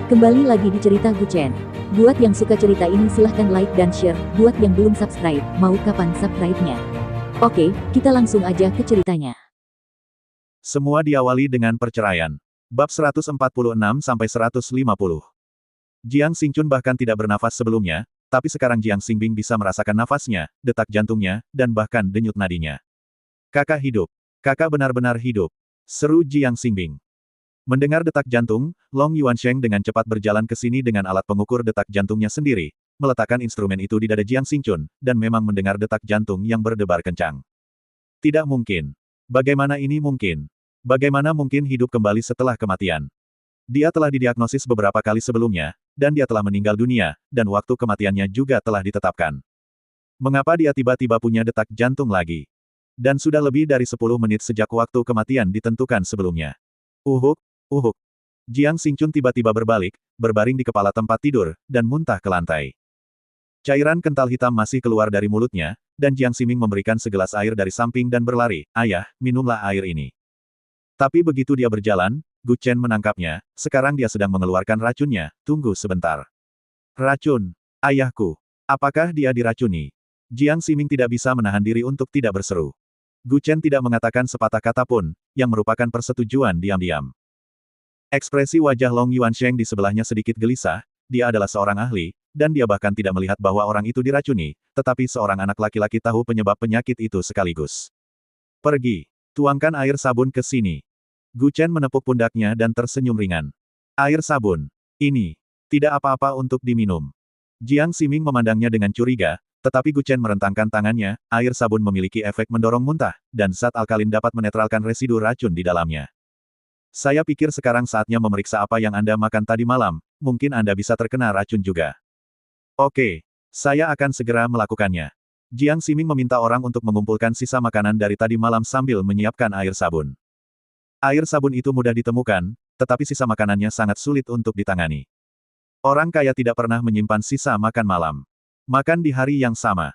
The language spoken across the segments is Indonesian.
Kembali lagi di cerita Guchen. Buat yang suka cerita ini silahkan like dan share, buat yang belum subscribe, mau kapan subscribe-nya? Oke, kita langsung aja ke ceritanya. Semua diawali dengan perceraian. Bab 146-150. Jiang Xingchun bahkan tidak bernafas sebelumnya, tapi sekarang Jiang Xingbing bisa merasakan nafasnya, detak jantungnya, dan bahkan denyut nadinya. Kakak hidup. Kakak benar-benar hidup. Seru Jiang Xingbing. Mendengar detak jantung, Long Yuansheng dengan cepat berjalan ke sini dengan alat pengukur detak jantungnya sendiri, meletakkan instrumen itu di dada Jiang Xingchun, dan memang mendengar detak jantung yang berdebar kencang. Tidak mungkin. Bagaimana ini mungkin? Bagaimana mungkin hidup kembali setelah kematian? Dia telah didiagnosis beberapa kali sebelumnya, dan dia telah meninggal dunia, dan waktu kematiannya juga telah ditetapkan. Mengapa dia tiba-tiba punya detak jantung lagi? Dan sudah lebih dari 10 menit sejak waktu kematian ditentukan sebelumnya. Uhuk. Jiang Xingchun tiba-tiba berbalik, berbaring di kepala tempat tidur, dan muntah ke lantai. Cairan kental hitam masih keluar dari mulutnya, dan Jiang Ximing memberikan segelas air dari samping dan berlari, "Ayah, minumlah air ini." Tapi begitu dia berjalan, Gu Chen menangkapnya, sekarang dia sedang mengeluarkan racunnya, tunggu sebentar. Racun. Ayahku. Apakah dia diracuni? Jiang Ximing tidak bisa menahan diri untuk tidak berseru. Gu Chen tidak mengatakan sepatah kata pun, yang merupakan persetujuan diam-diam. Ekspresi wajah Long Yuansheng di sebelahnya sedikit gelisah, dia adalah seorang ahli, dan dia bahkan tidak melihat bahwa orang itu diracuni, tetapi seorang anak laki-laki tahu penyebab penyakit itu sekaligus. Pergi. Tuangkan air sabun ke sini. Gu Chen menepuk pundaknya dan tersenyum ringan. Air sabun. Ini. Tidak apa-apa untuk diminum. Jiang Ximing memandangnya dengan curiga, tetapi Gu Chen merentangkan tangannya, air sabun memiliki efek mendorong muntah, dan zat alkalin dapat menetralkan residu racun di dalamnya. Saya pikir sekarang saatnya memeriksa apa yang Anda makan tadi malam, mungkin Anda bisa terkena racun juga. Oke, saya akan segera melakukannya. Jiang Ximing meminta orang untuk mengumpulkan sisa makanan dari tadi malam sambil menyiapkan air sabun. Air sabun itu mudah ditemukan, tetapi sisa makanannya sangat sulit untuk ditangani. Orang kaya tidak pernah menyimpan sisa makan malam. Makan di hari yang sama.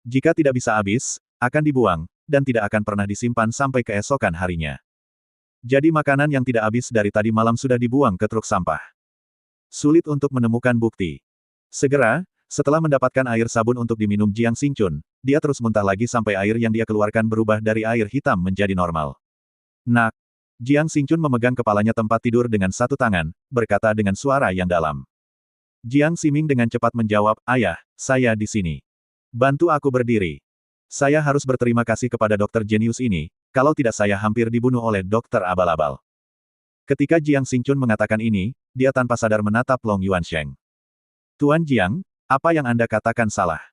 Jika tidak bisa habis, akan dibuang, dan tidak akan pernah disimpan sampai keesokan harinya. Jadi makanan yang tidak habis dari tadi malam sudah dibuang ke truk sampah. Sulit untuk menemukan bukti. Segera, setelah mendapatkan air sabun untuk diminum Jiang Xingchun, dia terus muntah lagi sampai air yang dia keluarkan berubah dari air hitam menjadi normal. Nak. Jiang Xingchun memegang kepalanya tempat tidur dengan satu tangan, berkata dengan suara yang dalam. Jiang Ximing dengan cepat menjawab, "Ayah, saya di sini. Bantu aku berdiri. Saya harus berterima kasih kepada dokter jenius ini, kalau tidak saya hampir dibunuh oleh dokter abal-abal." Ketika Jiang Xingchun mengatakan ini, dia tanpa sadar menatap Long Yuansheng. "Tuan Jiang, apa yang Anda katakan salah?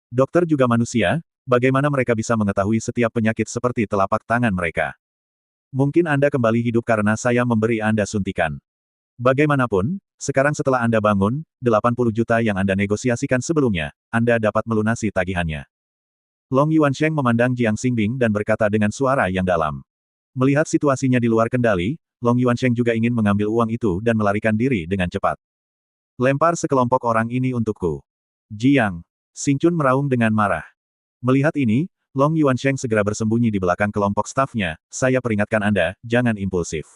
Dokter juga manusia, bagaimana mereka bisa mengetahui setiap penyakit seperti telapak tangan mereka? Mungkin Anda kembali hidup karena saya memberi Anda suntikan. Bagaimanapun, sekarang setelah Anda bangun, 80 juta yang Anda negosiasikan sebelumnya, Anda dapat melunasi tagihannya." Long Yuansheng memandang Jiang Xingbing dan berkata dengan suara yang dalam. Melihat situasinya di luar kendali, Long Yuansheng juga ingin mengambil uang itu dan melarikan diri dengan cepat. "Lempar sekelompok orang ini untukku." Jiang Xingchun meraung dengan marah. Melihat ini, Long Yuansheng segera bersembunyi di belakang kelompok stafnya, "Saya peringatkan Anda, jangan impulsif.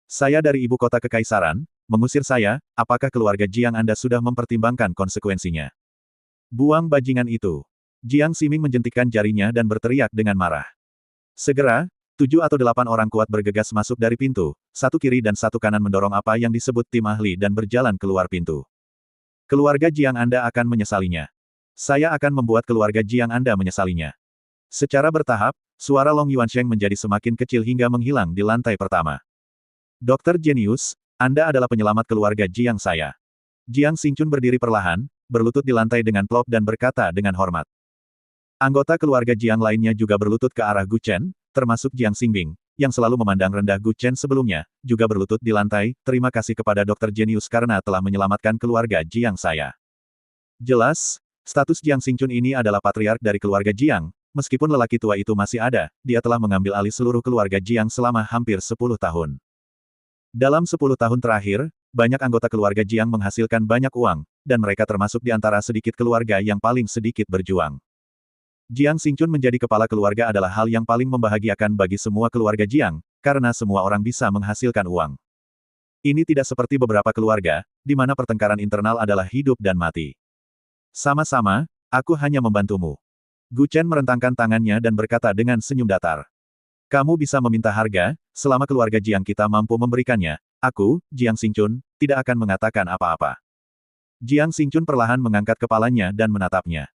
Saya dari ibu kota kekaisaran, mengusir saya, apakah keluarga Jiang Anda sudah mempertimbangkan konsekuensinya?" "Buang bajingan itu." Jiang Ximing menjentikkan jarinya dan berteriak dengan marah. Segera, 7 atau 8 orang kuat bergegas masuk dari pintu, satu kiri dan satu kanan mendorong apa yang disebut tim ahli dan berjalan keluar pintu. "Keluarga Jiang Anda akan menyesalinya. Saya akan membuat keluarga Jiang Anda menyesalinya." Secara bertahap, suara Long Yuansheng menjadi semakin kecil hingga menghilang di lantai pertama. "Dokter jenius, Anda adalah penyelamat keluarga Jiang saya." Jiang Xingchun berdiri perlahan, berlutut di lantai dengan plop dan berkata dengan hormat. Anggota keluarga Jiang lainnya juga berlutut ke arah Gu Chen, termasuk Jiang Xingbing, yang selalu memandang rendah Gu Chen sebelumnya, juga berlutut di lantai, "Terima kasih kepada dokter jenius karena telah menyelamatkan keluarga Jiang saya." Jelas, status Jiang Xingchun ini adalah patriark dari keluarga Jiang, meskipun lelaki tua itu masih ada, dia telah mengambil alih seluruh keluarga Jiang selama hampir 10 tahun. Dalam 10 tahun terakhir, banyak anggota keluarga Jiang menghasilkan banyak uang, dan mereka termasuk di antara sedikit keluarga yang paling sedikit berjuang. Jiang Xingchun menjadi kepala keluarga adalah hal yang paling membahagiakan bagi semua keluarga Jiang, karena semua orang bisa menghasilkan uang. Ini tidak seperti beberapa keluarga, di mana pertengkaran internal adalah hidup dan mati. Sama-sama, aku hanya membantumu. Gu Chen merentangkan tangannya dan berkata dengan senyum datar. Kamu bisa meminta harga, selama keluarga Jiang kita mampu memberikannya. Aku, Jiang Xingchun, tidak akan mengatakan apa-apa. Jiang Xingchun perlahan mengangkat kepalanya dan menatapnya.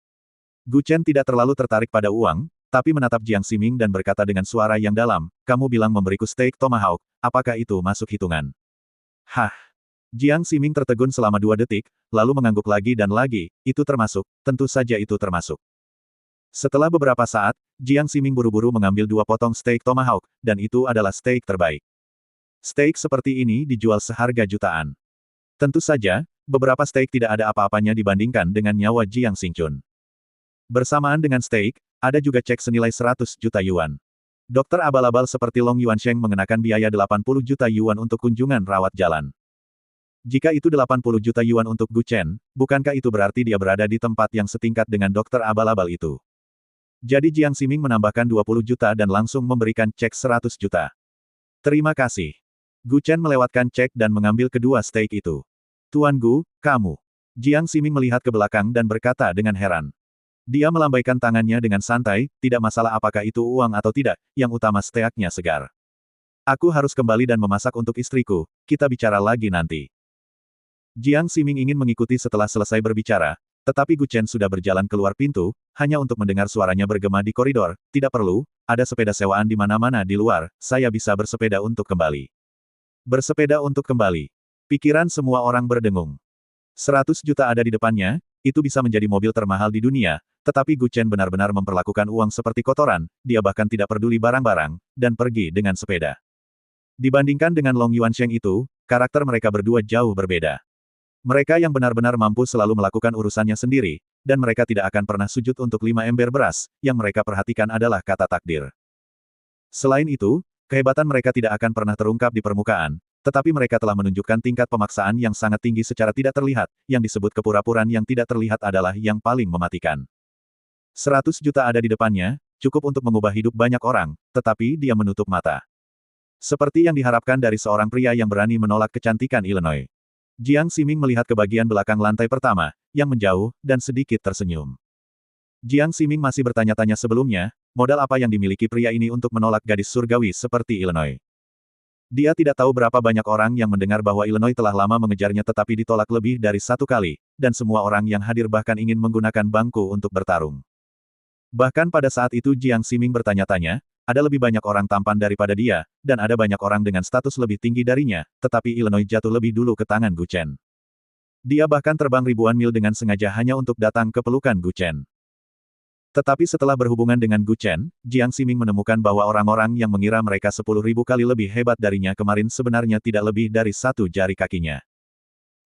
Gu Chen tidak terlalu tertarik pada uang, tapi menatap Jiang Ximing dan berkata dengan suara yang dalam, kamu bilang memberiku steak tomahawk, apakah itu masuk hitungan? Hah! Jiang Ximing tertegun selama 2 detik, lalu mengangguk lagi dan lagi, itu termasuk, tentu saja itu termasuk. Setelah beberapa saat, Jiang Ximing buru-buru mengambil 2 potong steak tomahawk, dan itu adalah steak terbaik. Steak seperti ini dijual seharga jutaan. Tentu saja, beberapa steak tidak ada apa-apanya dibandingkan dengan nyawa Jiang Xingchun. Bersamaan dengan steak, ada juga cek senilai 100 juta yuan. Dokter abal-abal seperti Long Yuansheng mengenakan biaya 80 juta yuan untuk kunjungan rawat jalan. Jika itu 80 juta yuan untuk Gu Chen, bukankah itu berarti dia berada di tempat yang setingkat dengan dokter abal-abal itu? Jadi Jiang Ximing menambahkan 20 juta dan langsung memberikan cek 100 juta. Terima kasih. Gu Chen melewatkan cek dan mengambil kedua steak itu. Tuan Gu, kamu. Jiang Ximing melihat ke belakang dan berkata dengan heran. Dia melambaikan tangannya dengan santai, tidak masalah apakah itu uang atau tidak, yang utama steaknya segar. Aku harus kembali dan memasak untuk istriku, kita bicara lagi nanti. Jiang Ximing ingin mengikuti setelah selesai berbicara, tetapi Gu Chen sudah berjalan keluar pintu, hanya untuk mendengar suaranya bergema di koridor, tidak perlu, ada sepeda sewaan di mana-mana di luar, saya bisa bersepeda untuk kembali. Bersepeda untuk kembali. Pikiran semua orang berdengung. 100 juta ada di depannya, itu bisa menjadi mobil termahal di dunia, tetapi Gu Chen benar-benar memperlakukan uang seperti kotoran, dia bahkan tidak peduli barang-barang, dan pergi dengan sepeda. Dibandingkan dengan Long Yuansheng itu, karakter mereka berdua jauh berbeda. Mereka yang benar-benar mampu selalu melakukan urusannya sendiri, dan mereka tidak akan pernah sujud untuk 5 ember beras, yang mereka perhatikan adalah kata takdir. Selain itu, kehebatan mereka tidak akan pernah terungkap di permukaan, tetapi mereka telah menunjukkan tingkat pemaksaan yang sangat tinggi secara tidak terlihat, yang disebut kepura-puraan yang tidak terlihat adalah yang paling mematikan. 100 juta ada di depannya, cukup untuk mengubah hidup banyak orang, tetapi dia menutup mata. Seperti yang diharapkan dari seorang pria yang berani menolak kecantikan Illinois. Jiang Ximing melihat ke bagian belakang lantai pertama, yang menjauh, dan sedikit tersenyum. Jiang Ximing masih bertanya-tanya sebelumnya, modal apa yang dimiliki pria ini untuk menolak gadis surgawi seperti Illinois. Dia tidak tahu berapa banyak orang yang mendengar bahwa Illinois telah lama mengejarnya tetapi ditolak lebih dari 1 kali, dan semua orang yang hadir bahkan ingin menggunakan bangku untuk bertarung. Bahkan pada saat itu Jiang Ximing bertanya-tanya, ada lebih banyak orang tampan daripada dia, dan ada banyak orang dengan status lebih tinggi darinya, tetapi Illinois jatuh lebih dulu ke tangan Gu Chen. Dia bahkan terbang ribuan mil dengan sengaja hanya untuk datang ke pelukan Gu Chen. Tetapi setelah berhubungan dengan Gu Chen, Jiang Ximing menemukan bahwa orang-orang yang mengira mereka 10.000 kali lebih hebat darinya kemarin sebenarnya tidak lebih dari 1 jari kakinya.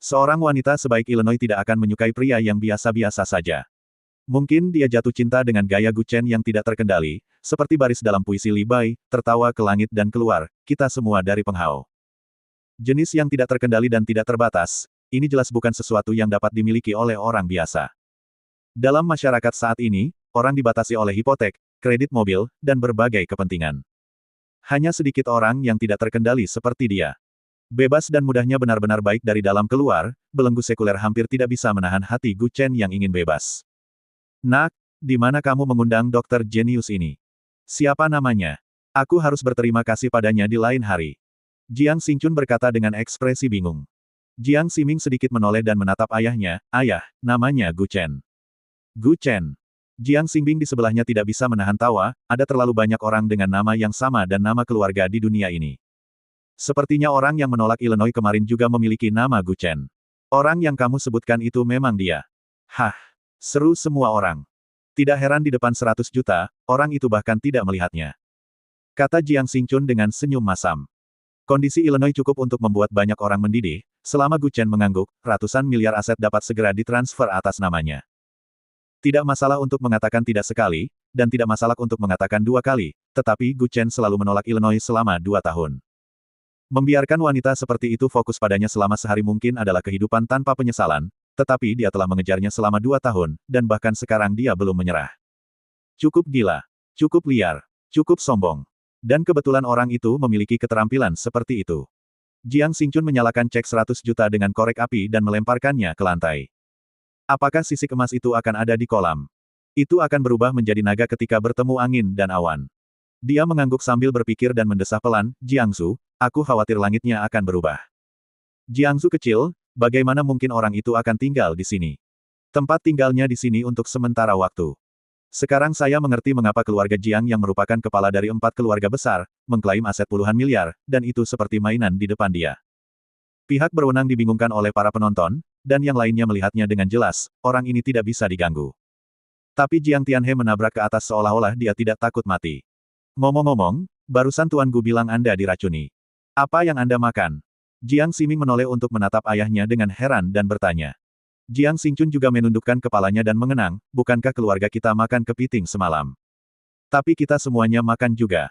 Seorang wanita sebaik Illinois tidak akan menyukai pria yang biasa-biasa saja. Mungkin dia jatuh cinta dengan gaya Gu Chen yang tidak terkendali, seperti baris dalam puisi Li Bai, tertawa ke langit dan keluar, kita semua dari Penghao. Jenis yang tidak terkendali dan tidak terbatas, ini jelas bukan sesuatu yang dapat dimiliki oleh orang biasa. Dalam masyarakat saat ini, orang dibatasi oleh hipotek, kredit mobil, dan berbagai kepentingan. Hanya sedikit orang yang tidak terkendali seperti dia. Bebas dan mudahnya benar-benar baik dari dalam keluar, belenggu sekuler hampir tidak bisa menahan hati Gu Chen yang ingin bebas. Nak, di mana kamu mengundang dokter jenius ini? Siapa namanya? Aku harus berterima kasih padanya di lain hari. Jiang Xingchun berkata dengan ekspresi bingung. Jiang Ximing sedikit menoleh dan menatap ayahnya, ayah, namanya Gu Chen. Gu Chen. Jiang Xingbing di sebelahnya tidak bisa menahan tawa, ada terlalu banyak orang dengan nama yang sama dan nama keluarga di dunia ini. Sepertinya orang yang menolak Illinois kemarin juga memiliki nama Gu Chen. Orang yang kamu sebutkan itu memang dia. Hah, seru semua orang. Tidak heran di depan 100 juta, orang itu bahkan tidak melihatnya. Kata Jiang Xingchun dengan senyum masam. Kondisi Illinois cukup untuk membuat banyak orang mendidih, selama Gu Chen mengangguk, ratusan miliar aset dapat segera ditransfer atas namanya. Tidak masalah untuk mengatakan tidak sekali, dan tidak masalah untuk mengatakan 2 kali, tetapi Gu Chen selalu menolak Illinois selama 2 tahun. Membiarkan wanita seperti itu fokus padanya selama sehari mungkin adalah kehidupan tanpa penyesalan, tetapi dia telah mengejarnya selama 2 tahun, dan bahkan sekarang dia belum menyerah. Cukup gila. Cukup liar. Cukup sombong. Dan kebetulan orang itu memiliki keterampilan seperti itu. Jiang Xingchun menyalakan cek 100 juta dengan korek api dan melemparkannya ke lantai. Apakah sisik emas itu akan ada di kolam? Itu akan berubah menjadi naga ketika bertemu angin dan awan. Dia mengangguk sambil berpikir dan mendesah pelan, Jiangsu, aku khawatir langitnya akan berubah. Jiangsu kecil, bagaimana mungkin orang itu akan tinggal di sini? Tempat tinggalnya di sini untuk sementara waktu. Sekarang saya mengerti mengapa keluarga Jiang yang merupakan kepala dari 4 keluarga besar, mengklaim aset puluhan miliar, dan itu seperti mainan di depan dia. Pihak berwenang dibingungkan oleh para penonton, dan yang lainnya melihatnya dengan jelas, orang ini tidak bisa diganggu. Tapi Jiang Tianhe menabrak ke atas seolah-olah dia tidak takut mati. Ngomong-ngomong, barusan Tuan Gu bilang Anda diracuni. Apa yang Anda makan? Jiang Ximing menoleh untuk menatap ayahnya dengan heran dan bertanya. Jiang Xingchun juga menundukkan kepalanya dan mengenang, bukankah keluarga kita makan kepiting semalam? Tapi kita semuanya makan juga.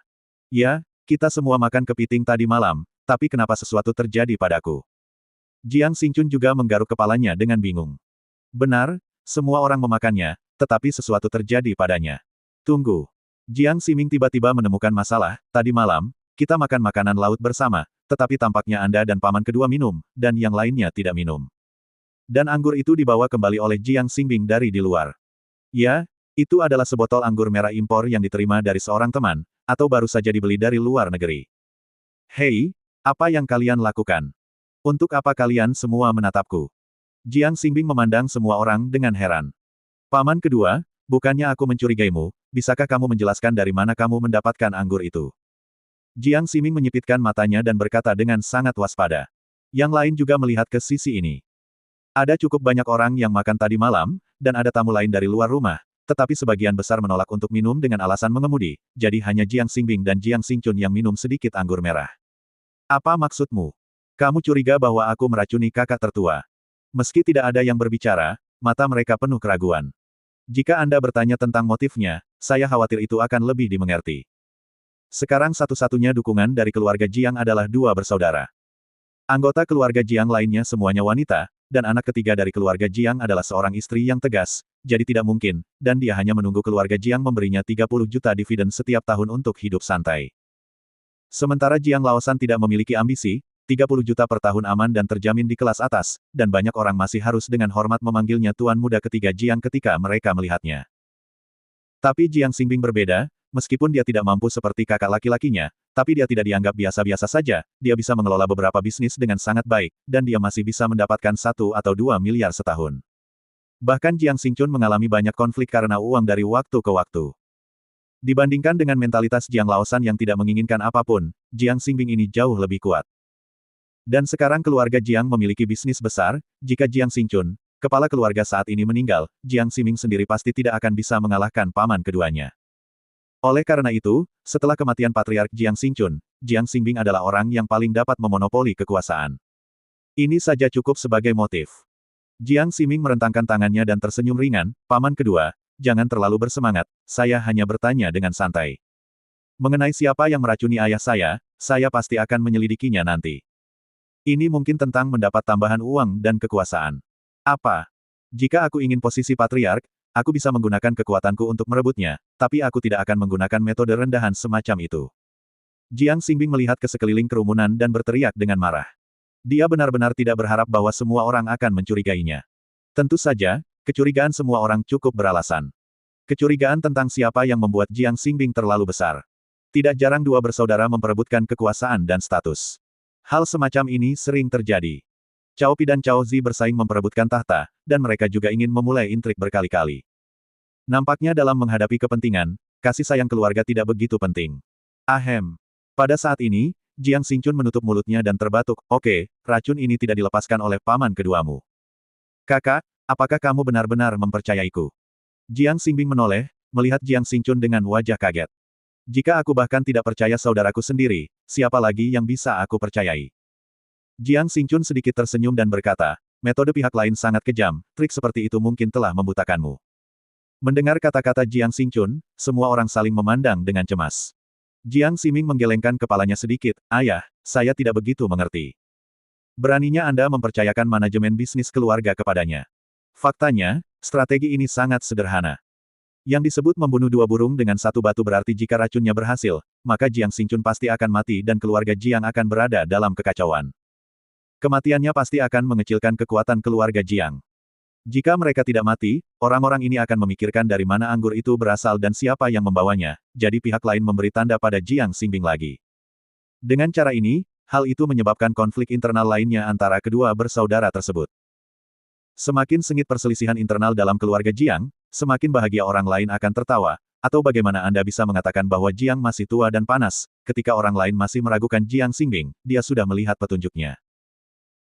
Ya, kita semua makan kepiting tadi malam, tapi kenapa sesuatu terjadi padaku? Jiang Xingchun juga menggaruk kepalanya dengan bingung. Benar, semua orang memakannya, tetapi sesuatu terjadi padanya. Tunggu. Jiang Ximing tiba-tiba menemukan masalah, tadi malam, kita makan makanan laut bersama, tetapi tampaknya Anda dan paman kedua minum, dan yang lainnya tidak minum. Dan anggur itu dibawa kembali oleh Jiang Xingbing dari di luar. Ya, itu adalah sebotol anggur merah impor yang diterima dari seorang teman, atau baru saja dibeli dari luar negeri. Hei, apa yang kalian lakukan? Untuk apa kalian semua menatapku? Jiang Xingbing memandang semua orang dengan heran. Paman kedua, bukannya aku mencurigaimu, bisakah kamu menjelaskan dari mana kamu mendapatkan anggur itu? Jiang Ximing menyipitkan matanya dan berkata dengan sangat waspada. Yang lain juga melihat ke sisi ini. Ada cukup banyak orang yang makan tadi malam, dan ada tamu lain dari luar rumah, tetapi sebagian besar menolak untuk minum dengan alasan mengemudi, jadi hanya Jiang Xingbing dan Jiang Xingchun yang minum sedikit anggur merah. Apa maksudmu? Kamu curiga bahwa aku meracuni kakak tertua. Meski tidak ada yang berbicara, mata mereka penuh keraguan. Jika Anda bertanya tentang motifnya, saya khawatir itu akan lebih dimengerti. Sekarang satu-satunya dukungan dari keluarga Jiang adalah 2 bersaudara. Anggota keluarga Jiang lainnya semuanya wanita, dan anak ketiga dari keluarga Jiang adalah seorang istri yang tegas, jadi tidak mungkin, dan dia hanya menunggu keluarga Jiang memberinya 30 juta dividen setiap tahun untuk hidup santai. Sementara Jiang Laosan tidak memiliki ambisi, 30 juta per tahun aman dan terjamin di kelas atas, dan banyak orang masih harus dengan hormat memanggilnya Tuan Muda ketiga Jiang ketika mereka melihatnya. Tapi Jiang Xingbing berbeda, meskipun dia tidak mampu seperti kakak laki-lakinya, tapi dia tidak dianggap biasa-biasa saja, dia bisa mengelola beberapa bisnis dengan sangat baik, dan dia masih bisa mendapatkan 1 atau 2 miliar setahun. Bahkan Jiang Xingchun mengalami banyak konflik karena uang dari waktu ke waktu. Dibandingkan dengan mentalitas Jiang Laosan yang tidak menginginkan apapun, Jiang Xingbing ini jauh lebih kuat. Dan sekarang keluarga Jiang memiliki bisnis besar, jika Jiang Xingchun, kepala keluarga saat ini meninggal, Jiang Ximing sendiri pasti tidak akan bisa mengalahkan paman keduanya. Oleh karena itu, setelah kematian Patriark Jiang Xingchun, Jiang Xingbing adalah orang yang paling dapat memonopoli kekuasaan. Ini saja cukup sebagai motif. Jiang Ximing merentangkan tangannya dan tersenyum ringan, paman kedua, jangan terlalu bersemangat, saya hanya bertanya dengan santai. Mengenai siapa yang meracuni ayah saya pasti akan menyelidikinya nanti. Ini mungkin tentang mendapat tambahan uang dan kekuasaan. Apa? Jika aku ingin posisi Patriark, aku bisa menggunakan kekuatanku untuk merebutnya, tapi aku tidak akan menggunakan metode rendahan semacam itu. Jiang Xingbing melihat ke sekeliling kerumunan dan berteriak dengan marah. Dia benar-benar tidak berharap bahwa semua orang akan mencurigainya. Tentu saja, kecurigaan semua orang cukup beralasan. Kecurigaan tentang siapa yang membuat Jiang Xingbing terlalu besar. Tidak jarang 2 bersaudara memperebutkan kekuasaan dan status. Hal semacam ini sering terjadi. Cao Pi dan Cao Zi bersaing memperebutkan tahta, dan mereka juga ingin memulai intrik berkali-kali. Nampaknya dalam menghadapi kepentingan, kasih sayang keluarga tidak begitu penting. Ahem. Pada saat ini, Jiang Xingchun menutup mulutnya dan terbatuk, oke, racun ini tidak dilepaskan oleh paman keduamu. Kakak, apakah kamu benar-benar mempercayaiku? Jiang Xingbing menoleh, melihat Jiang Xingchun dengan wajah kaget. Jika aku bahkan tidak percaya saudaraku sendiri, siapa lagi yang bisa aku percayai? Jiang Xingchun sedikit tersenyum dan berkata, metode pihak lain sangat kejam, trik seperti itu mungkin telah membutakanmu. Mendengar kata-kata Jiang Xingchun, semua orang saling memandang dengan cemas. Jiang Ximing menggelengkan kepalanya sedikit, ayah, saya tidak begitu mengerti. Beraninya Anda mempercayakan manajemen bisnis keluarga kepadanya. Faktanya, strategi ini sangat sederhana. Yang disebut membunuh 2 burung dengan 1 batu berarti jika racunnya berhasil, maka Jiang Xingchun pasti akan mati dan keluarga Jiang akan berada dalam kekacauan. Kematiannya pasti akan mengecilkan kekuatan keluarga Jiang. Jika mereka tidak mati, orang-orang ini akan memikirkan dari mana anggur itu berasal dan siapa yang membawanya, jadi pihak lain memberi tanda pada Jiang Xingbing lagi. Dengan cara ini, hal itu menyebabkan konflik internal lainnya antara kedua bersaudara tersebut. Semakin sengit perselisihan internal dalam keluarga Jiang, semakin bahagia orang lain akan tertawa. Atau bagaimana Anda bisa mengatakan bahwa Jiang masih tua dan panas, ketika orang lain masih meragukan Jiang Xingbing, dia sudah melihat petunjuknya.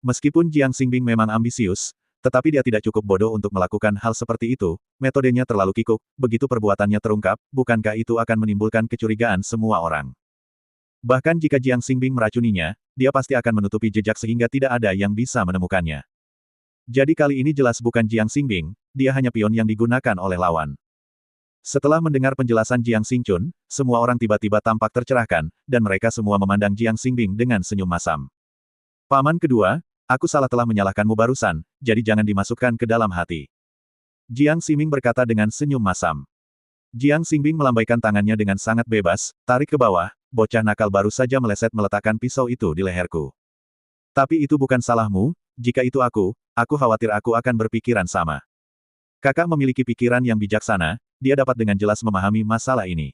Meskipun Jiang Xingbing memang ambisius, tetapi dia tidak cukup bodoh untuk melakukan hal seperti itu, metodenya terlalu kikuk, begitu perbuatannya terungkap, bukankah itu akan menimbulkan kecurigaan semua orang? Bahkan jika Jiang Xingbing meracuninya, dia pasti akan menutupi jejak sehingga tidak ada yang bisa menemukannya. Jadi kali ini jelas bukan Jiang Xingbing, dia hanya pion yang digunakan oleh lawan. Setelah mendengar penjelasan Jiang Xingchun, semua orang tiba-tiba tampak tercerahkan, dan mereka semua memandang Jiang Xingbing dengan senyum masam. Paman kedua, aku salah telah menyalahkanmu barusan, jadi jangan dimasukkan ke dalam hati. Jiang Ximing berkata dengan senyum masam. Jiang Xingbing melambaikan tangannya dengan sangat bebas, tarik ke bawah, bocah nakal baru saja meleset meletakkan pisau itu di leherku. Tapi itu bukan salahmu, jika itu aku khawatir aku akan berpikiran sama. Kakak memiliki pikiran yang bijaksana, dia dapat dengan jelas memahami masalah ini.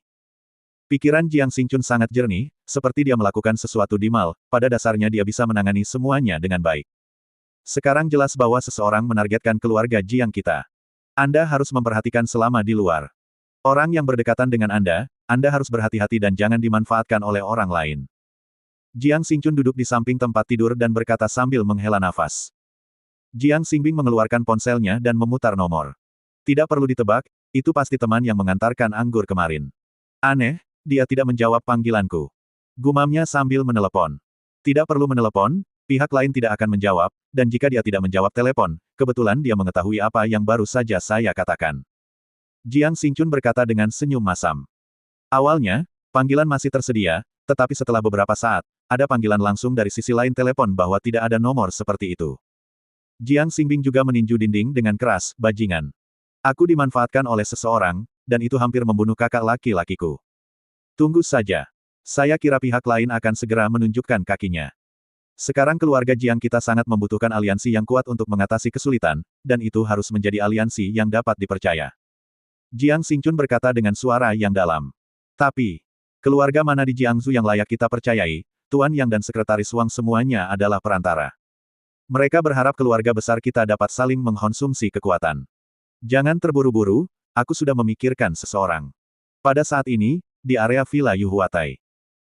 Pikiran Jiang Xingchun sangat jernih, seperti dia melakukan sesuatu di mal, pada dasarnya dia bisa menangani semuanya dengan baik. Sekarang jelas bahwa seseorang menargetkan keluarga Jiang kita. Anda harus memperhatikan selama di luar. Orang yang berdekatan dengan Anda harus berhati-hati dan jangan dimanfaatkan oleh orang lain. Jiang Xingchun duduk di samping tempat tidur dan berkata sambil menghela nafas. Jiang Xingbing mengeluarkan ponselnya dan memutar nomor. Tidak perlu ditebak, itu pasti teman yang mengantarkan anggur kemarin. Aneh, dia tidak menjawab panggilanku. Gumamnya sambil menelepon. Tidak perlu menelepon, pihak lain tidak akan menjawab, dan jika dia tidak menjawab telepon, kebetulan dia mengetahui apa yang baru saja saya katakan. Jiang Xingchun berkata dengan senyum masam. Awalnya, panggilan masih tersedia, tetapi setelah beberapa saat, ada panggilan langsung dari sisi lain telepon bahwa tidak ada nomor seperti itu. Jiang Xingbing juga meninju dinding dengan keras, bajingan. Aku dimanfaatkan oleh seseorang, dan itu hampir membunuh kakak laki-lakiku. Tunggu saja. Saya kira pihak lain akan segera menunjukkan kakinya. Sekarang keluarga Jiang kita sangat membutuhkan aliansi yang kuat untuk mengatasi kesulitan, dan itu harus menjadi aliansi yang dapat dipercaya. Jiang Xingchun berkata dengan suara yang dalam. Tapi, keluarga mana di Jiangsu yang layak kita percayai, Tuan Yang dan Sekretaris Wang semuanya adalah perantara. Mereka berharap keluarga besar kita dapat saling mengkonsumsi kekuatan. Jangan terburu-buru, aku sudah memikirkan seseorang. Pada saat ini, di area Villa Yuhuatai.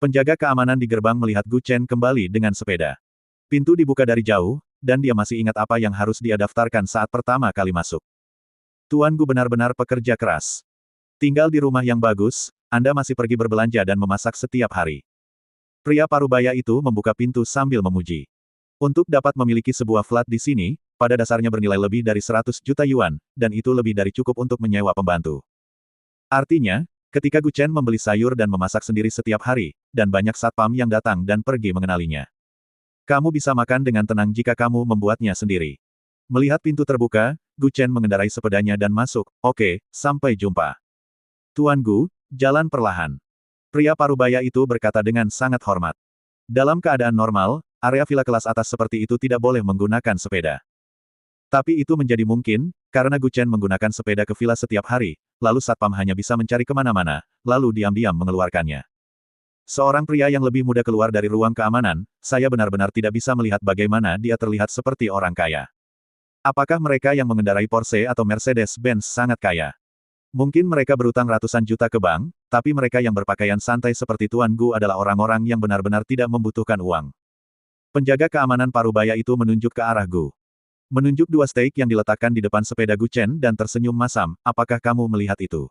Penjaga keamanan di gerbang melihat Gu Chen kembali dengan sepeda. Pintu dibuka dari jauh, dan dia masih ingat apa yang harus dia daftarkan saat pertama kali masuk. Tuan Gu benar-benar pekerja keras. Tinggal di rumah yang bagus, Anda masih pergi berbelanja dan memasak setiap hari. Pria parubaya itu membuka pintu sambil memuji. Untuk dapat memiliki sebuah flat di sini, pada dasarnya bernilai lebih dari 100 juta yuan, dan itu lebih dari cukup untuk menyewa pembantu. Artinya, ketika Gu Chen membeli sayur dan memasak sendiri setiap hari, dan banyak satpam yang datang dan pergi mengenalinya. Kamu bisa makan dengan tenang jika kamu membuatnya sendiri. Melihat pintu terbuka, Gu Chen mengendarai sepedanya dan masuk. Oke, sampai jumpa. Tuan Gu, jalan perlahan. Pria parubaya itu berkata dengan sangat hormat. Dalam keadaan normal, area villa kelas atas seperti itu tidak boleh menggunakan sepeda. Tapi itu menjadi mungkin, karena Gu Chen menggunakan sepeda ke villa setiap hari, lalu satpam hanya bisa mencari kemana-mana, lalu diam-diam mengeluarkannya. Seorang pria yang lebih muda keluar dari ruang keamanan, saya benar-benar tidak bisa melihat bagaimana dia terlihat seperti orang kaya. Apakah mereka yang mengendarai Porsche atau Mercedes-Benz sangat kaya? Mungkin mereka berutang ratusan juta ke bank, tapi mereka yang berpakaian santai seperti Tuan Gu adalah orang-orang yang benar-benar tidak membutuhkan uang. Penjaga keamanan parubaya itu menunjuk ke arah Gu. Menunjuk dua steak yang diletakkan di depan sepeda Gu Chen dan tersenyum masam, apakah kamu melihat itu?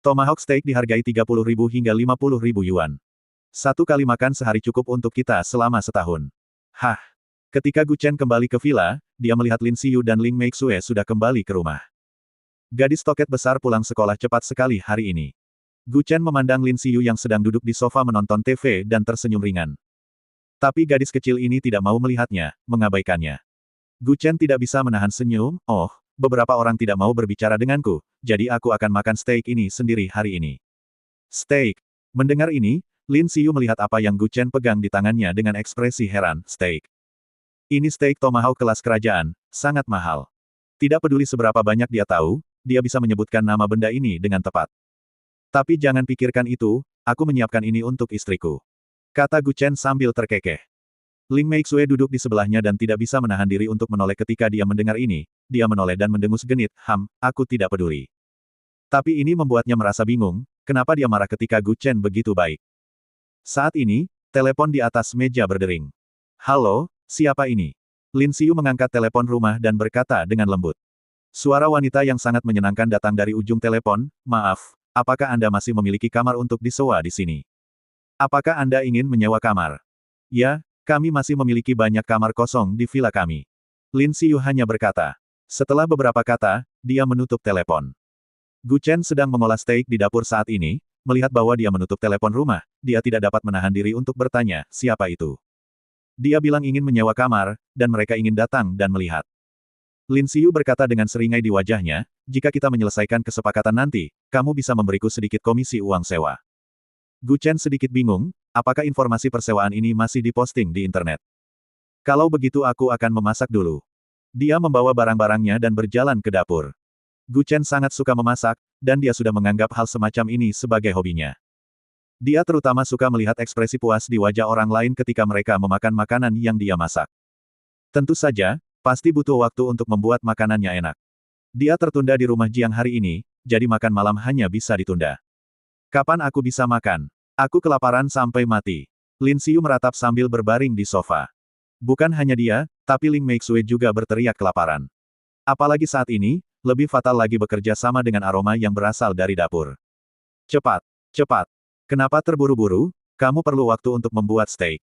Tomahawk steak dihargai 30.000 hingga 50.000 yuan. Satu kali makan sehari cukup untuk kita selama setahun. Hah! Ketika Gu Chen kembali ke villa, dia melihat Lin Xiyu dan Ling Meixue sudah kembali ke rumah. Gadis toket besar pulang sekolah cepat sekali hari ini. Gu Chen memandang Lin Xiyu yang sedang duduk di sofa menonton TV dan tersenyum ringan. Tapi gadis kecil ini tidak mau melihatnya, mengabaikannya. Gu Chen tidak bisa menahan senyum, oh, beberapa orang tidak mau berbicara denganku, jadi aku akan makan steak ini sendiri hari ini. Steak. Mendengar ini, Lin Xiyu melihat apa yang Gu Chen pegang di tangannya dengan ekspresi heran, steak. Ini steak tomahawk kelas kerajaan, sangat mahal. Tidak peduli seberapa banyak dia tahu, dia bisa menyebutkan nama benda ini dengan tepat. Tapi jangan pikirkan itu, aku menyiapkan ini untuk istriku. Kata Gu Chen sambil terkekeh. Ling Meixue duduk di sebelahnya dan tidak bisa menahan diri untuk menoleh ketika dia mendengar ini. Dia menoleh dan mendengus genit, aku tidak peduli. Tapi ini membuatnya merasa bingung, kenapa dia marah ketika Gu Chen begitu baik. Saat ini, telepon di atas meja berdering. Halo, siapa ini? Lin Xiu mengangkat telepon rumah dan berkata dengan lembut. Suara wanita yang sangat menyenangkan datang dari ujung telepon, maaf, apakah Anda masih memiliki kamar untuk disewa di sini? Apakah Anda ingin menyewa kamar? Ya, kami masih memiliki banyak kamar kosong di villa kami. Lin Xiu hanya berkata. Setelah beberapa kata, dia menutup telepon. Gu Chen sedang mengolah steak di dapur saat ini, melihat bahwa dia menutup telepon rumah, dia tidak dapat menahan diri untuk bertanya, siapa itu? Dia bilang ingin menyewa kamar, dan mereka ingin datang dan melihat. Lin Xiu berkata dengan seringai di wajahnya, jika kita menyelesaikan kesepakatan nanti, kamu bisa memberiku sedikit komisi uang sewa. Gu Chen sedikit bingung, apakah informasi persewaan ini masih diposting di internet? Kalau begitu aku akan memasak dulu. Dia membawa barang-barangnya dan berjalan ke dapur. Gu Chen sangat suka memasak, dan dia sudah menganggap hal semacam ini sebagai hobinya. Dia terutama suka melihat ekspresi puas di wajah orang lain ketika mereka memakan makanan yang dia masak. Tentu saja, pasti butuh waktu untuk membuat makanannya enak. Dia tertunda di rumah Jiang hari ini, jadi makan malam hanya bisa ditunda. Kapan aku bisa makan? Aku kelaparan sampai mati. Lin Xiu meratap sambil berbaring di sofa. Bukan hanya dia, tapi Ling Meixue juga berteriak kelaparan. Apalagi saat ini, lebih fatal lagi bekerja sama dengan aroma yang berasal dari dapur. Cepat, cepat. Kenapa terburu-buru? Kamu perlu waktu untuk membuat steak.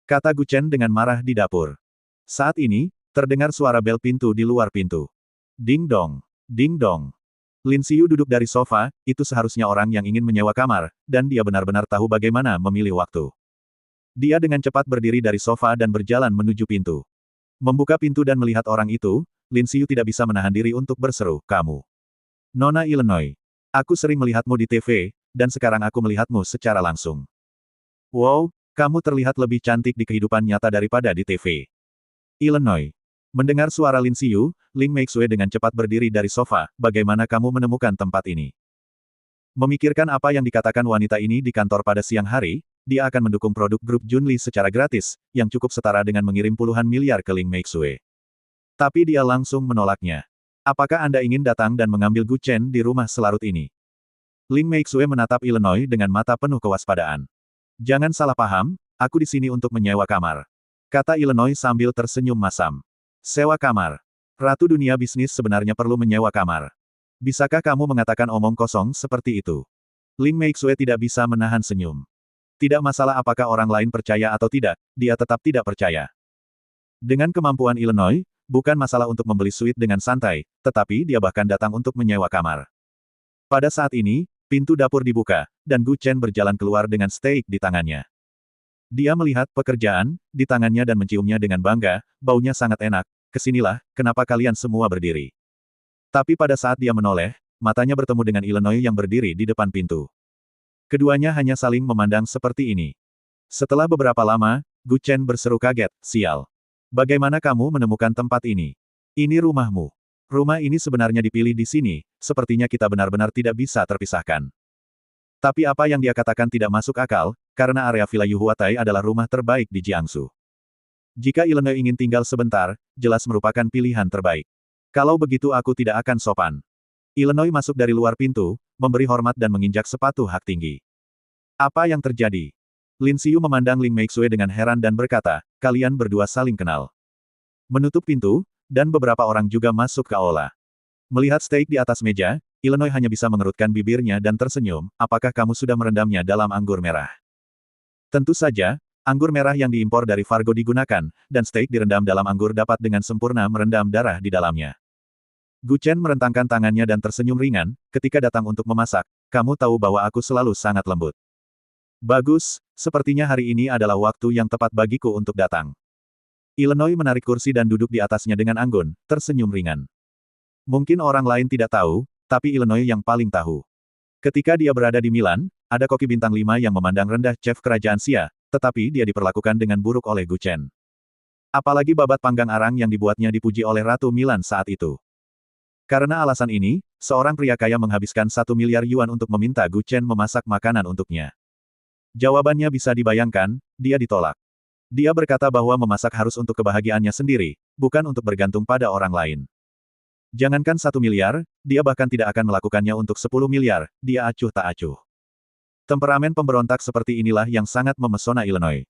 Kata Gu Chen dengan marah di dapur. Saat ini, terdengar suara bel pintu di luar pintu. Ding dong, ding dong. Lin Xiu duduk dari sofa, itu seharusnya orang yang ingin menyewa kamar, dan dia benar-benar tahu bagaimana memilih waktu. Dia dengan cepat berdiri dari sofa dan berjalan menuju pintu. Membuka pintu dan melihat orang itu, Lin Xiu tidak bisa menahan diri untuk berseru, kamu. Nona Illinois. Aku sering melihatmu di TV, dan sekarang aku melihatmu secara langsung. Wow, kamu terlihat lebih cantik di kehidupan nyata daripada di TV. Illinois. Mendengar suara Lin Xiu, Ling Meixue dengan cepat berdiri dari sofa, bagaimana kamu menemukan tempat ini? Memikirkan apa yang dikatakan wanita ini di kantor pada siang hari, dia akan mendukung produk grup Junli secara gratis, yang cukup setara dengan mengirim puluhan miliar ke Ling Meixue. Tapi dia langsung menolaknya. Apakah Anda ingin datang dan mengambil Gu Chen di rumah selarut ini? Ling Meixue menatap Illinois dengan mata penuh kewaspadaan. Jangan salah paham, aku di sini untuk menyewa kamar. Kata Illinois sambil tersenyum masam. Sewa kamar. Ratu dunia bisnis sebenarnya perlu menyewa kamar. Bisakah kamu mengatakan omong kosong seperti itu? Ling Meixue tidak bisa menahan senyum. Tidak masalah apakah orang lain percaya atau tidak, dia tetap tidak percaya. Dengan kemampuan Illinois, bukan masalah untuk membeli suite dengan santai, tetapi dia bahkan datang untuk menyewa kamar. Pada saat ini, pintu dapur dibuka, dan Gu Chen berjalan keluar dengan steak di tangannya. Dia melihat pekerjaan di tangannya dan menciumnya dengan bangga, baunya sangat enak. Kesinilah, kenapa kalian semua berdiri? Tapi pada saat dia menoleh, matanya bertemu dengan Illinois yang berdiri di depan pintu. Keduanya hanya saling memandang seperti ini. Setelah beberapa lama, Gu Chen berseru kaget, sial. Bagaimana kamu menemukan tempat ini? Ini rumahmu. Rumah ini sebenarnya dipilih di sini, sepertinya kita benar-benar tidak bisa terpisahkan. Tapi apa yang dia katakan tidak masuk akal, karena area Villa Yuhuatai adalah rumah terbaik di Jiangsu. Jika Illinois ingin tinggal sebentar, jelas merupakan pilihan terbaik. Kalau begitu aku tidak akan sopan. Illinois masuk dari luar pintu, memberi hormat dan menginjak sepatu hak tinggi. Apa yang terjadi? Lin Xiu memandang Ling Meixue dengan heran dan berkata, kalian berdua saling kenal. Menutup pintu, dan beberapa orang juga masuk ke aula. Melihat steak di atas meja, Illinois hanya bisa mengerutkan bibirnya dan tersenyum, apakah kamu sudah merendamnya dalam anggur merah? Tentu saja, anggur merah yang diimpor dari Fargo digunakan, dan steak direndam dalam anggur dapat dengan sempurna merendam darah di dalamnya. Gu Chen merentangkan tangannya dan tersenyum ringan, ketika datang untuk memasak, kamu tahu bahwa aku selalu sangat lembut. Bagus, sepertinya hari ini adalah waktu yang tepat bagiku untuk datang. Illinois menarik kursi dan duduk di atasnya dengan anggun, tersenyum ringan. Mungkin orang lain tidak tahu, tapi Illinois yang paling tahu. Ketika dia berada di Milan, ada koki bintang 5 yang memandang rendah chef kerajaan Xia, tetapi dia diperlakukan dengan buruk oleh Gu Chen. Apalagi babat panggang arang yang dibuatnya dipuji oleh Ratu Milan saat itu. Karena alasan ini, seorang pria kaya menghabiskan 1 miliar yuan untuk meminta Gu Chen memasak makanan untuknya. Jawabannya bisa dibayangkan, dia ditolak. Dia berkata bahwa memasak harus untuk kebahagiaannya sendiri, bukan untuk bergantung pada orang lain. Jangankan 1 miliar, dia bahkan tidak akan melakukannya untuk 10 miliar, dia acuh tak acuh. Temperamen pemberontak seperti inilah yang sangat memesona Illinois.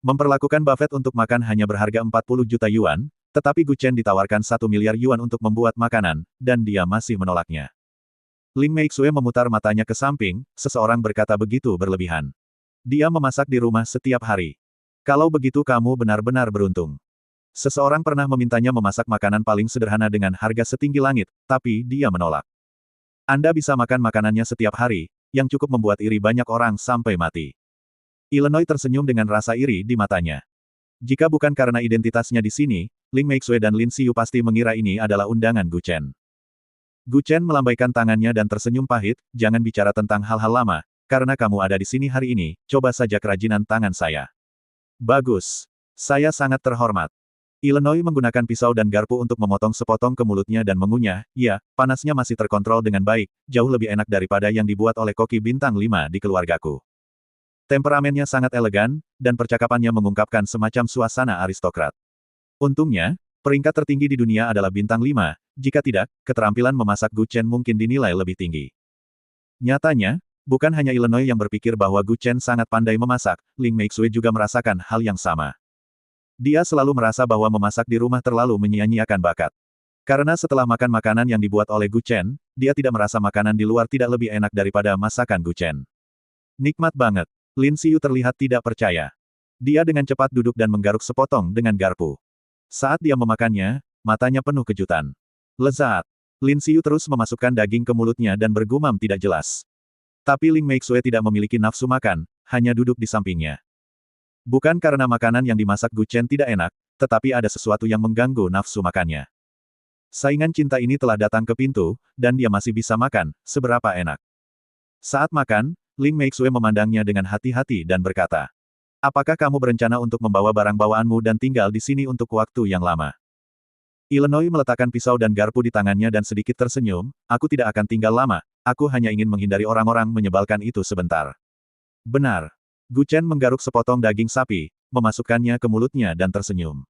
Memperlakukan Buffett untuk makan hanya berharga 40 juta yuan, tetapi Gu Chen ditawarkan 1 miliar yuan untuk membuat makanan, dan dia masih menolaknya. Ling Meixue memutar matanya ke samping, seseorang berkata begitu berlebihan. Dia memasak di rumah setiap hari. Kalau begitu kamu benar-benar beruntung. Seseorang pernah memintanya memasak makanan paling sederhana dengan harga setinggi langit, tapi dia menolak. Anda bisa makan makanannya setiap hari, yang cukup membuat iri banyak orang sampai mati. Illinois tersenyum dengan rasa iri di matanya. Jika bukan karena identitasnya di sini, Ling Meixue dan Lin Xiyu pasti mengira ini adalah undangan Gu Chen. Gu Chen melambaikan tangannya dan tersenyum pahit, jangan bicara tentang hal-hal lama, karena kamu ada di sini hari ini, coba saja kerajinan tangan saya. Bagus. Saya sangat terhormat. Illinois menggunakan pisau dan garpu untuk memotong sepotong ke mulutnya dan mengunyah, ya, panasnya masih terkontrol dengan baik, jauh lebih enak daripada yang dibuat oleh koki bintang 5 di keluargaku. Temperamennya sangat elegan, dan percakapannya mengungkapkan semacam suasana aristokrat. Untungnya, peringkat tertinggi di dunia adalah bintang 5, jika tidak, keterampilan memasak Gu Chen mungkin dinilai lebih tinggi. Nyatanya, bukan hanya Illinois yang berpikir bahwa Gu Chen sangat pandai memasak, Ling Meixue juga merasakan hal yang sama. Dia selalu merasa bahwa memasak di rumah terlalu menyia-nyiakan bakat. Karena setelah makan makanan yang dibuat oleh Gu Chen, dia tidak merasa makanan di luar tidak lebih enak daripada masakan Gu Chen. Nikmat banget. Lin Xiyu terlihat tidak percaya. Dia dengan cepat duduk dan menggaruk sepotong dengan garpu. Saat dia memakannya, matanya penuh kejutan. Lezat. Lin Xiyu terus memasukkan daging ke mulutnya dan bergumam tidak jelas. Tapi Ling Meixue tidak memiliki nafsu makan, hanya duduk di sampingnya. Bukan karena makanan yang dimasak Gu Chen tidak enak, tetapi ada sesuatu yang mengganggu nafsu makannya. Saingan cinta ini telah datang ke pintu, dan dia masih bisa makan, seberapa enak. Saat makan, Ling Meixue memandangnya dengan hati-hati dan berkata, apakah kamu berencana untuk membawa barang bawaanmu dan tinggal di sini untuk waktu yang lama? Illinois meletakkan pisau dan garpu di tangannya dan sedikit tersenyum, aku tidak akan tinggal lama, aku hanya ingin menghindari orang-orang menyebalkan itu sebentar. Benar. Gu Chen menggaruk sepotong daging sapi, memasukkannya ke mulutnya dan tersenyum.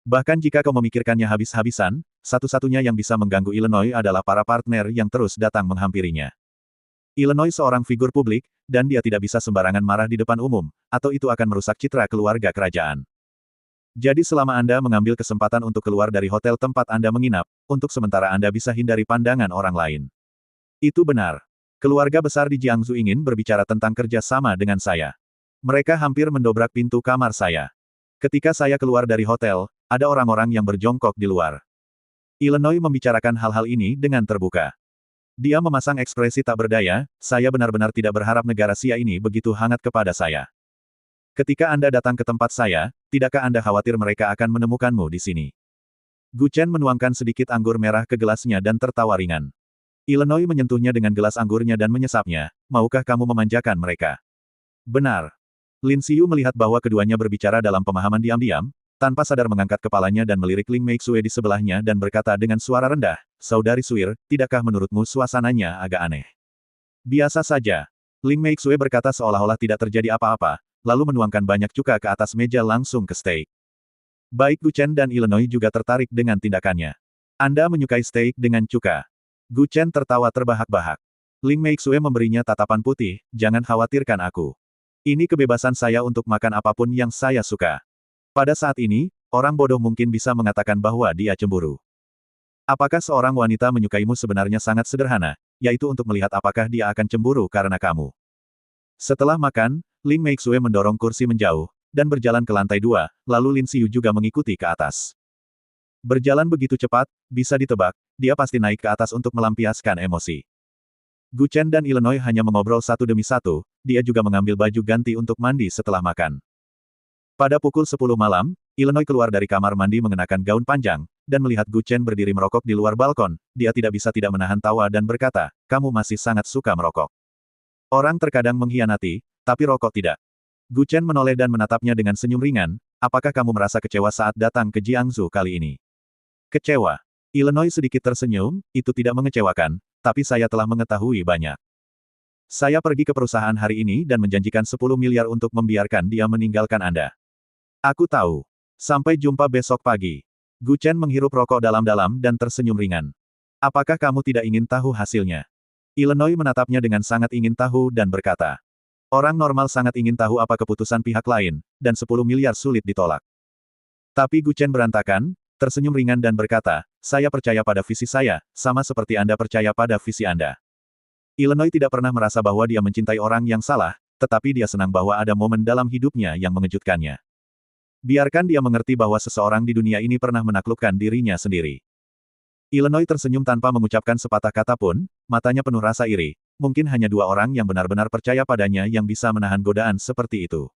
Bahkan jika kau memikirkannya habis-habisan, satu-satunya yang bisa mengganggu Illinois adalah para partner yang terus datang menghampirinya. Illinois seorang figur publik, dan dia tidak bisa sembarangan marah di depan umum, atau itu akan merusak citra keluarga kerajaan. Jadi selama Anda mengambil kesempatan untuk keluar dari hotel tempat Anda menginap, untuk sementara Anda bisa hindari pandangan orang lain. Itu benar. Keluarga besar di Jiangsu ingin berbicara tentang kerja sama dengan saya. Mereka hampir mendobrak pintu kamar saya. Ketika saya keluar dari hotel, ada orang-orang yang berjongkok di luar. Illinois membicarakan hal-hal ini dengan terbuka. Dia memasang ekspresi tak berdaya, saya benar-benar tidak berharap negara Xia ini begitu hangat kepada saya. Ketika Anda datang ke tempat saya, tidakkah Anda khawatir mereka akan menemukanmu di sini? Gu Chen menuangkan sedikit anggur merah ke gelasnya dan tertawa ringan. Illinois menyentuhnya dengan gelas anggurnya dan menyesapnya, maukah kamu memanjakan mereka? Benar. Lin Xiyu melihat bahwa keduanya berbicara dalam pemahaman diam-diam, tanpa sadar mengangkat kepalanya dan melirik Ling Meixue di sebelahnya dan berkata dengan suara rendah, Saudari Suir, tidakkah menurutmu suasananya agak aneh? Biasa saja. Ling Meixue berkata seolah-olah tidak terjadi apa-apa, lalu menuangkan banyak cuka ke atas meja langsung ke steak. Baik Gu Chen dan Illinois juga tertarik dengan tindakannya. Anda menyukai steak dengan cuka. Gu Chen tertawa terbahak-bahak. Ling Meixue memberinya tatapan putih, jangan khawatirkan aku. Ini kebebasan saya untuk makan apapun yang saya suka. Pada saat ini, orang bodoh mungkin bisa mengatakan bahwa dia cemburu. Apakah seorang wanita menyukaimu sebenarnya sangat sederhana, yaitu untuk melihat apakah dia akan cemburu karena kamu. Setelah makan, Ling Meixue mendorong kursi menjauh, dan berjalan ke lantai 2, lalu Lin Xiyu juga mengikuti ke atas. Berjalan begitu cepat, bisa ditebak, dia pasti naik ke atas untuk melampiaskan emosi. Gu Chen dan Illinois hanya mengobrol satu demi satu, dia juga mengambil baju ganti untuk mandi setelah makan. Pada pukul 10 malam, Illinois keluar dari kamar mandi mengenakan gaun panjang, dan melihat Gu Chen berdiri merokok di luar balkon, dia tidak bisa tidak menahan tawa dan berkata, kamu masih sangat suka merokok. Orang terkadang mengkhianati, tapi rokok tidak. Gu Chen menoleh dan menatapnya dengan senyum ringan, apakah kamu merasa kecewa saat datang ke Jiangsu kali ini? Kecewa. Illinois sedikit tersenyum, itu tidak mengecewakan, tapi saya telah mengetahui banyak. Saya pergi ke perusahaan hari ini dan menjanjikan 10 miliar untuk membiarkan dia meninggalkan Anda. Aku tahu. Sampai jumpa besok pagi. Gu Chen menghirup rokok dalam-dalam dan tersenyum ringan. Apakah kamu tidak ingin tahu hasilnya? Illinois menatapnya dengan sangat ingin tahu dan berkata. Orang normal sangat ingin tahu apa keputusan pihak lain, dan 10 miliar sulit ditolak. Tapi Gu Chen berantakan, tersenyum ringan dan berkata, saya percaya pada visi saya, sama seperti Anda percaya pada visi Anda. Illinois tidak pernah merasa bahwa dia mencintai orang yang salah, tetapi dia senang bahwa ada momen dalam hidupnya yang mengejutkannya. Biarkan dia mengerti bahwa seseorang di dunia ini pernah menaklukkan dirinya sendiri. Illinois tersenyum tanpa mengucapkan sepatah kata pun, matanya penuh rasa iri. Mungkin hanya dua orang yang benar-benar percaya padanya yang bisa menahan godaan seperti itu.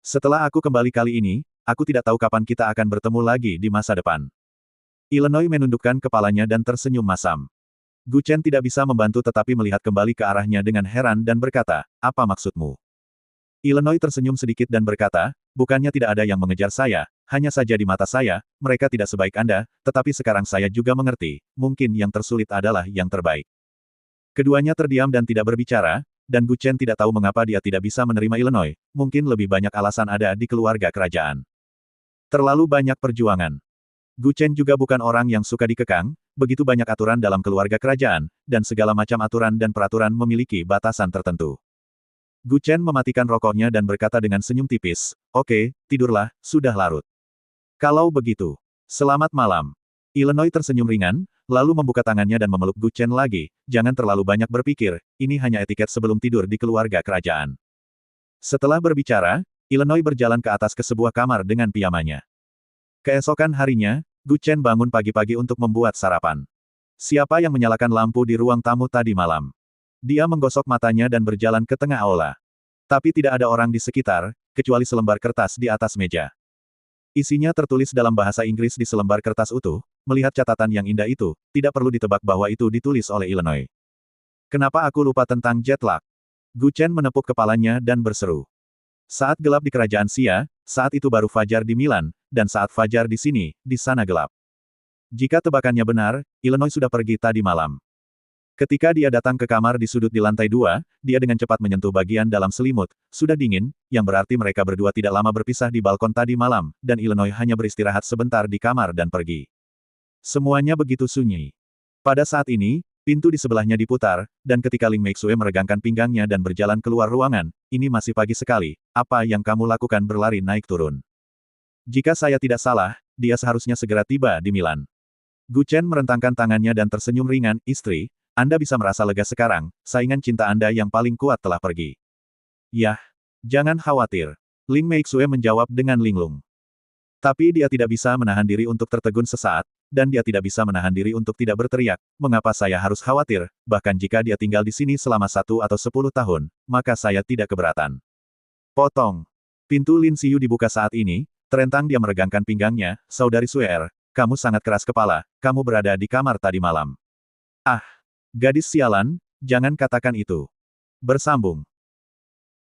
Setelah aku kembali kali ini, aku tidak tahu kapan kita akan bertemu lagi di masa depan. Illinois menundukkan kepalanya dan tersenyum masam. Gu Chen tidak bisa membantu tetapi melihat kembali ke arahnya dengan heran dan berkata, apa maksudmu? Illinois tersenyum sedikit dan berkata, bukannya tidak ada yang mengejar saya, hanya saja di mata saya, mereka tidak sebaik Anda, tetapi sekarang saya juga mengerti, mungkin yang tersulit adalah yang terbaik. Keduanya terdiam dan tidak berbicara, dan Gu Chen tidak tahu mengapa dia tidak bisa menerima Illinois, mungkin lebih banyak alasan ada di keluarga kerajaan. Terlalu banyak perjuangan. Gu Chen juga bukan orang yang suka dikekang, begitu banyak aturan dalam keluarga kerajaan, dan segala macam aturan dan peraturan memiliki batasan tertentu. Gu Chen mematikan rokoknya dan berkata dengan senyum tipis, oke, tidurlah, sudah larut. Kalau begitu, selamat malam. Illinois tersenyum ringan, lalu membuka tangannya dan memeluk Gu Chen lagi, jangan terlalu banyak berpikir, ini hanya etiket sebelum tidur di keluarga kerajaan. Setelah berbicara, Illinois berjalan ke atas ke sebuah kamar dengan pijamannya. Keesokan harinya, Gu Chen bangun pagi-pagi untuk membuat sarapan. Siapa yang menyalakan lampu di ruang tamu tadi malam? Dia menggosok matanya dan berjalan ke tengah aula. Tapi tidak ada orang di sekitar, kecuali selembar kertas di atas meja. Isinya tertulis dalam bahasa Inggris di selembar kertas utuh, melihat catatan yang indah itu, tidak perlu ditebak bahwa itu ditulis oleh Illinois. Kenapa aku lupa tentang jet lag? Gu Chen menepuk kepalanya dan berseru. Saat gelap di kerajaan Xia, saat itu baru fajar di Milan, dan saat fajar di sini, di sana gelap. Jika tebakannya benar, Illinois sudah pergi tadi malam. Ketika dia datang ke kamar di sudut di lantai 2, dia dengan cepat menyentuh bagian dalam selimut, sudah dingin, yang berarti mereka berdua tidak lama berpisah di balkon tadi malam, dan Illinois hanya beristirahat sebentar di kamar dan pergi. Semuanya begitu sunyi. Pada saat ini, pintu di sebelahnya diputar, dan ketika Ling Meixue meregangkan pinggangnya dan berjalan keluar ruangan, ini masih pagi sekali, apa yang kamu lakukan berlari naik turun? Jika saya tidak salah, dia seharusnya segera tiba di Milan. Gu Chen merentangkan tangannya dan tersenyum ringan, istri, Anda bisa merasa lega sekarang, saingan cinta Anda yang paling kuat telah pergi. Yah, jangan khawatir. Ling Meixue menjawab dengan linglung. Tapi dia tidak bisa menahan diri untuk tertegun sesaat, dan dia tidak bisa menahan diri untuk tidak berteriak, mengapa saya harus khawatir, bahkan jika dia tinggal di sini selama 1 atau 10 tahun, maka saya tidak keberatan. Potong. Pintu Lin Xiyu dibuka saat ini, terentang dia meregangkan pinggangnya, saudari Suer, kamu sangat keras kepala, kamu berada di kamar tadi malam. Ah! Gadis sialan, jangan katakan itu. Bersambung.